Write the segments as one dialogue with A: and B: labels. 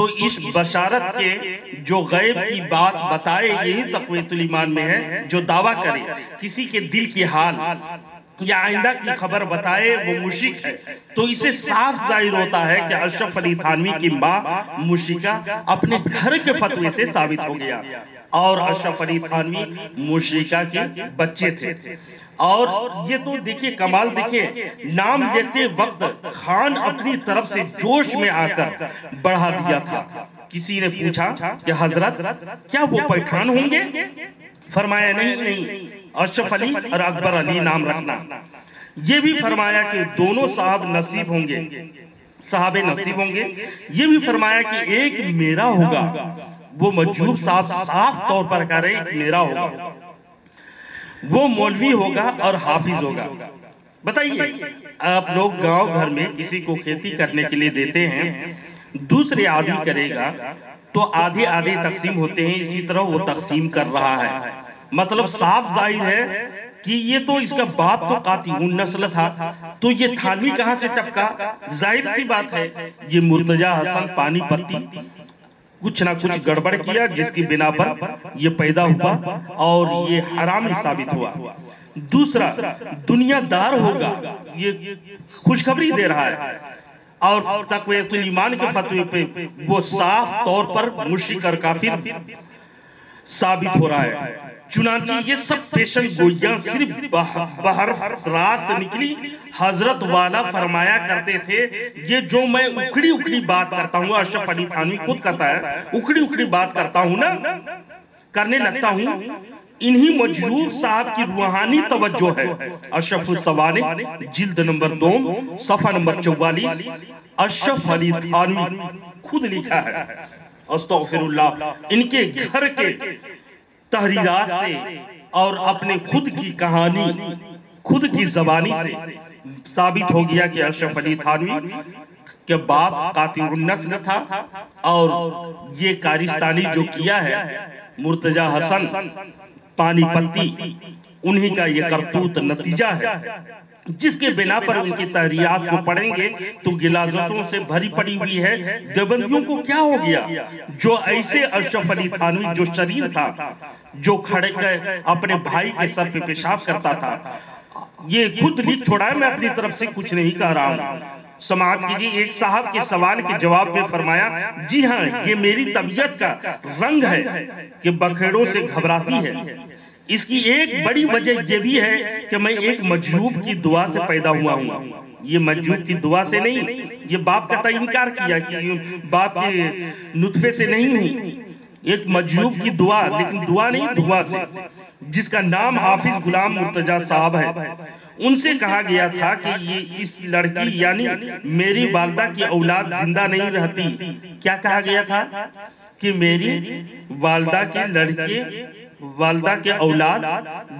A: تو اس بشارت کے جو غیب کی بات بتائے یہی تقویت الایمان میں ہے. جو دعویٰ کرے کسی کے دل کی حال یا آئندہ کی خبر بتائے وہ مشرک ہے. تو اسے صاف ظاہر ہوتا ہے کہ اشرف علی تھانوی کی ماں مشرکہ اپنے گھر کے فتوے سے ثابت ہو گیا اور اشرف علی تھانوی مشرکہ کے بچے تھے. اور یہ تو دیکھیں کمال دیکھیں، نام لیتے وقت خان اپنی طرف سے جوش میں آ کر بڑھا دیا تھا. کسی نے پوچھا کہ حضرت کیا وہ پٹھان ہوں گے؟ فرمایا نہیں، اشرف علی اور اکبر علی نام رکھنا. یہ بھی فرمایا کہ دونوں صاحب نصیب ہوں گے، یہ بھی فرمایا کہ ایک میرا ہوگا. وہ مجہوب صاحب صاف طور پر کہہ رہے ایک میرا ہوگا، وہ مولوی ہوگا اور حافظ ہوگا. بتائیے آپ لوگ گاؤں گھر میں کسی کو کھیتی کرنے کے لیے دیتے ہیں، دوسرے آدمی کرے گا تو آدھے آدھے تقسیم ہوتے ہیں، اسی طرح وہ تقسیم کر رہا ہے. مطلب صاف ظاہر ہے کہ یہ تو اس کا باپ تو قاطعون نسل تھا، تو یہ تھانوی کہاں سے ٹپکا؟ ظاہر سی بات ہے یہ مرتضی حسن پانی پتی کچھ نہ کچھ گڑبڑ کیا جس کی بنا پر یہ پیدا ہوا اور یہ حرامی ثابت ہوا. دوسرا دنیا دار ہوگا، یہ خوشخبری دے رہا ہے اور تقویت الایمان کے فتوے پہ وہ صاف طور پر مشرک اور کافر ثابت ہو رہا ہے. چنانچہ یہ سب پیشن گوئیاں صرف بحرف راست نکلی. حضرت والا فرمایا کرتے تھے یہ جو میں اکھڑی بات کرتا ہوں، اشرف علی تھانوی خود کہتا ہے اکھڑی بات کرتا ہوں نا، کرنے لگتا ہوں، انہی مجہوب صاحب کی روحانی توجہ ہے. اشرف السوانح جلد نمبر 2 صفحہ نمبر 44 اشرف علی تھانوی خود لکھا ہے. استغفر اللہ. ان کے گھر کے تحریرات سے اور اپنے خود کی کہانی خود کی زبانی سے ثابت ہو گیا کہ اشرف علی تھانوی کے باپ قاطع النسل تھا اور یہ کارستانی جو کیا ہے مرتضی حسن پانی پتی انہی کا یہ کرتوت نتیجہ ہے، جس کے بنا پر ان کی تحریرات کو پڑھیں گے تو غلاظتوں سے بھری پڑی ہوئی ہے. دیوبندیوں کو کیا ہو گیا جو ایسے اشرف علی تھانوی جو شریر تھا، جو کھڑے اپنے بھائی کے سر پہ پیشاب کرتا تھا، یہ خود لکھ چھوڑا ہے، میں اپنی طرف سے کچھ نہیں کہہ رہا ہوں. سماعت کیجئے. ایک صاحب کے سوال کے جواب میں فرمایا جی ہاں یہ میری طبیعت کا رنگ ہے کہ بکھیڑوں سے گھبراتی ہے. اس کی ایک بڑی وجہ یہ بھی ہے کہ میں ایک مجہوب کی دعا سے پیدا ہوا ہوں. یہ مجہوب کی دعا سے نہیں، یہ باپ کا انکار کیا کہ باپ کے نطفے سے نہیں ہوں، ایک مجہوب کی دعا، لیکن دعا نہیں دعا سے، جس کا نام حافظ غلام مرتضی صاحب ہے. ان سے کہا گیا تھا کہ یہ اس لڑکی یعنی میری والدہ کی اولاد زندہ نہیں رہتی. کیا کہا گیا تھا؟ کہ میری والدہ کے لڑکے والدہ کے اولاد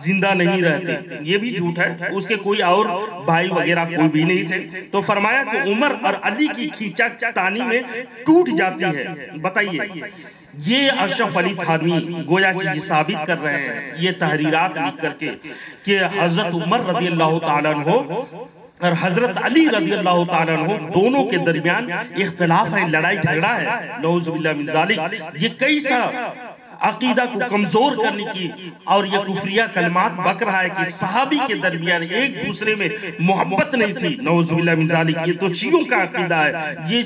A: زندہ نہیں رہتے. یہ بھی جھوٹ ہے، اس کے کوئی اور بھائی وغیرہ کوئی بھی نہیں تھے. تو فرمایا کہ عمر اور علی کی کھینچا تانی میں ٹوٹ جاتی ہے. بتائیے یہ اشرف علی تھانوی گویا کہ یہ ثابت کر رہے ہیں یہ تحریرات لکھ کر کے کہ حضرت عمر رضی اللہ تعالیٰ عنہ اور حضرت علی رضی اللہ تعالیٰ عنہ دونوں کے درمیان اختلاف ہے، لڑائی جھگڑا ہے. نعوذ باللہ من ذالک. یہ کیسا عقیدہ کو کمزور کرنے کی اور یہ کفریہ کلمات بک رہا ہے کہ صحابی کے درمیان ایک دوسرے میں محبت نہیں تھی. نعوذ باللہ من ذالک. یہ تو شیعوں کا عقیدہ ہے. یہ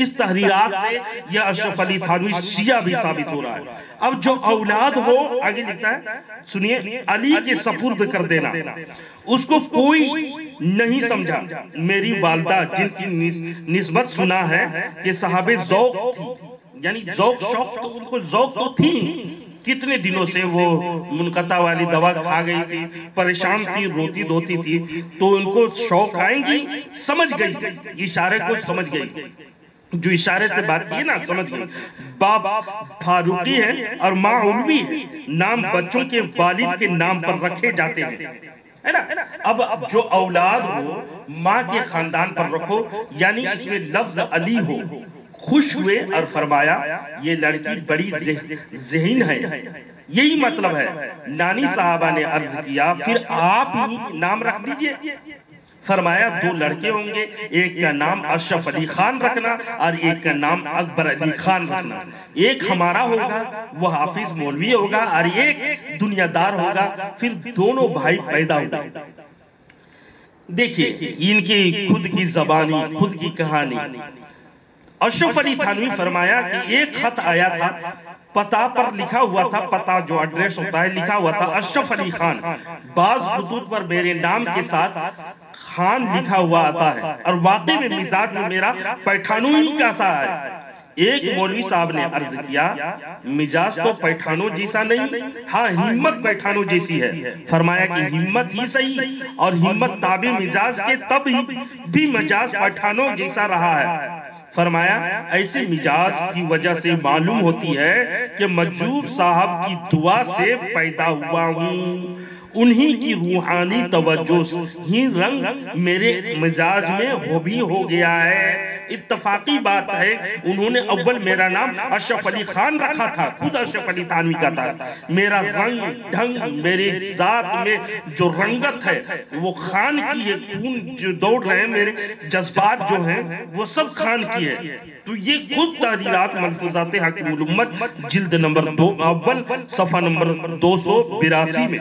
A: اس تحریرات سے یہ اشرف علی تھانوی شیعہ بھی ثابت ہو رہا ہے. اب جو اولاد ہو آگے لکھتا ہے سنیے علی کے سپرد کر دینا. اس کو کوئی نہیں سمجھا. میری والدہ جن کی نسبت سنا ہے کہ صاحب ذوق تھی، یعنی ذوق شوق تو ان کو ذوق تو تھی. کتنے دنوں سے وہ منقطع والی دوا کھا گئی تھی، پریشان تھی، روتی دھوتی تھی، تو ان کو شوق آئیں گی. سمجھ گئی، اشارے کو سمجھ گئی، جو اشارے سے بات کی نا سمجھ گئی. باپ فاروقی ہے اور ماں علوی ہے. نام بچوں کے والد کے نام پر رکھے جاتے ہیں. اب جو اولاد ہو ماں کے خاندان پر رکھو، یعنی اس میں لفظ علی ہو. خوش ہوئے اور فرمایا یہ لڑکی بڑی ذہین ہے. یہی مطلب ہے. نانی صاحبہ نے عرض کیا پھر آپ ہی نام رکھ دیجئے. فرمایا 2 لڑکے ہوں گے، ایک کا نام اشرف علی خان رکھنا اور ایک کا نام اکبر علی خان رکھنا۔ ایک ہمارا ہوگا، وہ حافظ مولوی ہوگا، اور ایک دنیا دار ہوگا۔ پھر دونوں بھائی پیدا ہو گئے۔ دیکھیے ان کی خود کی زبانی، خود کی کہانی۔ اشرف علی تھانوی فرمایا کہ ایک خط آیا تھا، پتہ پر لکھا ہوا تھا، پتہ جو ایڈریس ہوتا ہے لکھا ہوا تھا اشرف علی خان۔ بعض خطوط پر میرے نام کے ساتھ خان لکھا ہوا آتا ہے، اور واقعی میں مزاج میں میرا پیٹھانوں ہی کا سا ہے۔ ایک مولوی صاحب نے عرض کیا، مزاج تو پیٹھانوں جیسا نہیں، ہاں ہمت پیٹھانوں جیسی ہے۔ فرمایا کہ ہمت ہی صحیح، اور ہمت تابع مزاج کے تب بھی مزاج پیٹھانوں جیسا رہا ہے۔ فرمایا ایسے مزاج کی وجہ سے معلوم ہوتی ہے کہ مجذوب صاحب کی دعا سے پیدا ہوا ہوں، انہی کی روحانی توجہ ہی رنگ میرے مزاج میں ہو گیا ہے۔ اتفاقی بات ہے انہوں نے اول میرا نام اشرف علی خان رکھا تھا، خود اشرف علی تھانوی کا تھا۔ میرا رنگ ڈھنگ، میرے ذات میں جو رنگت ہے وہ خان کی ہے، خون جو دوڑ رہے ہیں، میرے جذبات جو ہیں وہ سب خان کی ہے۔ تو یہ خود تحریرات ملفوظات حاکم الامت جلد نمبر 2 اول صفحہ نمبر 282 میں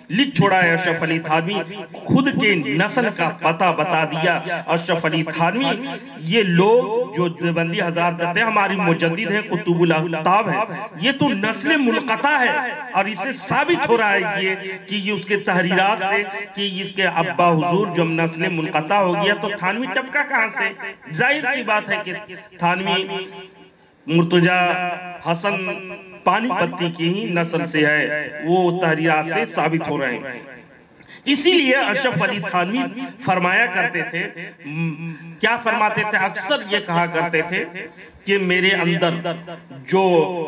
A: لکھ چھوڑا ہے۔ اشرف علی تھانوی خود کے نسل کا پتہ بتا دیا۔ اشرف علی تھانوی، یہ لوگ جو دیوبندی حضرات کہتے ہیں ہماری مجدد ہیں، قطب الاقطاب ہیں، یہ تو نسل منقطع ہے، اور اس سے ثابت ہو رہا ہے کہ یہ اس کے تحریرات سے کہ اس کے ابا حضور جو نسل منقطع ہو گیا، تو تھانوی ٹپکا کہاں سے؟ ظاہر سی بات ہے کہ تھانوی مرتضی حسن پانی پتی کی ہی نسل سے ہے، وہ تحریرات سے ثابت ہو رہے ہیں۔ اسی لیے اشرف علی تھانوی فرمایا کرتے تھے، کیا فرماتے تھے؟ اکثر یہ کہا کرتے تھے کہ میرے اندر جو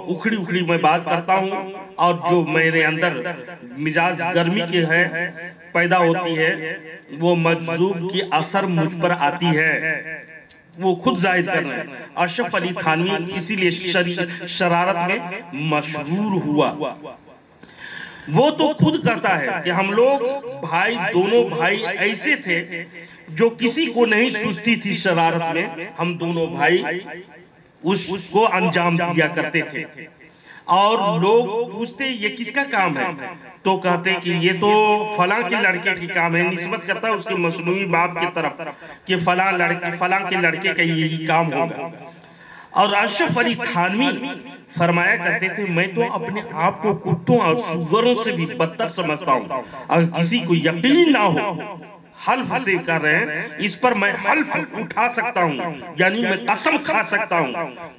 A: اکھڑی میں بات کرتا ہوں، اور جو میرے اندر مزاج گرمی کے ہے پیدا ہوتی ہے، وہ مجذوب کی اثر مجھ پر آتی ہے۔ وہ خود ظاہر کر رہے ہیں۔ اشرف علی تھانوی اسی لیے شرارت میں مشہور ہوا۔ وہ تو خود کہتا ہے کہ ہم لوگ بھائی، دونوں بھائی ایسے تھے جو کسی کو نہیں سوچتی تھی شرارت میں، ہم دونوں بھائی اس کو انجام دیا کرتے تھے۔ اور لوگ پوچھتے یہ کس کا کام ہے، تو کہتے کہ یہ تو فلاں کے لڑکے کی کام ہے، نسبت کرتا ہے اس کے مصنوعی باپ کی طرف کہ فلاں کے لڑکے کا یہی کام ہوگا۔ اور اشرف علی تھانوی فرمایا کرتے تھے، میں تو اپنے آپ کو کتوں اور سوروں سے بھی بدتر سمجھتا ہوں۔ اگر کسی کو یقین نہ ہو، حلف سے کر رہے ہیں، اس پر میں حلف اٹھا سکتا ہوں، یعنی میں قسم کھا سکتا ہوں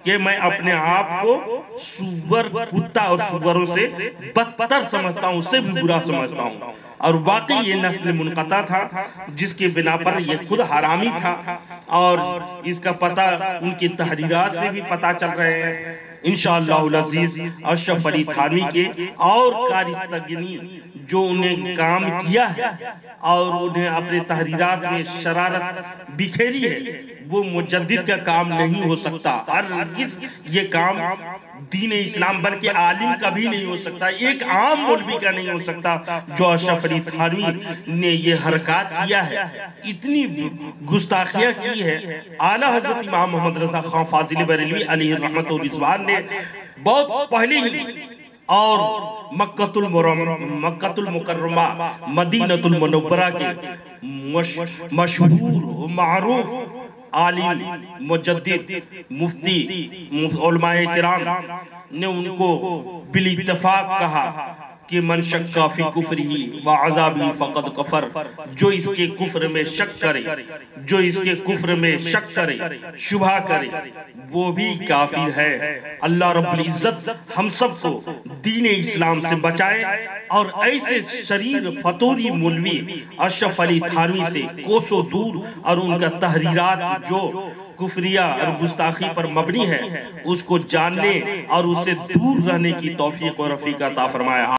A: کہ میں اپنے آپ کو سور، کتا اور سوروں سے بدتر سمجھتا ہوں، اس سے بھی برا سمجھتا ہوں۔ اور واقعی یہ نسل منقطع تھا، جس کے بنا پر یہ خود حرامی تھا، اور اس کا پتہ ان کی تحریرات سے بھی پتہ چل رہے ہیں۔ انشاءاللہ العزیز اشرف علی تھانوی کے اور کارستگینی جو انہیں کام کیا ہے اور انہیں اپنے تحریرات میں شرارت بکھیری ہے، وہ مجدد کا کام نہیں ہو سکتا۔ ہرگز یہ کام دین اسلام بلکہ عالم کا بھی نہیں ہو سکتا، ایک عام مولوی کا نہیں ہو سکتا جو اشرف علی تھانوی نے یہ حرکات کیا ہے، اتنی گستاخیاں کی ہے۔ اعلیٰ حضرت امام محمد رضا خان فاضل بریلوی علیہ رحمت و رضوان نے بہت پہلے ہی اور مکہ المکرمہ مدینہ المنورہ کے مشہور و معروف عالم، مجدد، مفتی، علماء کرام نے ان کو بالاتفاق کہا کہ من شک فی کفرہ وعذابہ فقد کفر، جو اس کے کفر میں شک کرے، جو اس کے کفر میں شک کرے، شبہ کرے، وہ بھی کافر ہے۔ اللہ رب العزت ہم سب کو دین اسلام سے بچائے، اور ایسے شریر فتوری مولوی اشرف علی تھانوی سے کوسوں دور، اور ان کا تحریرات جو کفریہ اور گستاخی پر مبنی ہے اس کو جاننے اور اس سے دور رہنے کی توفیق و رفیق عطا فرمائے۔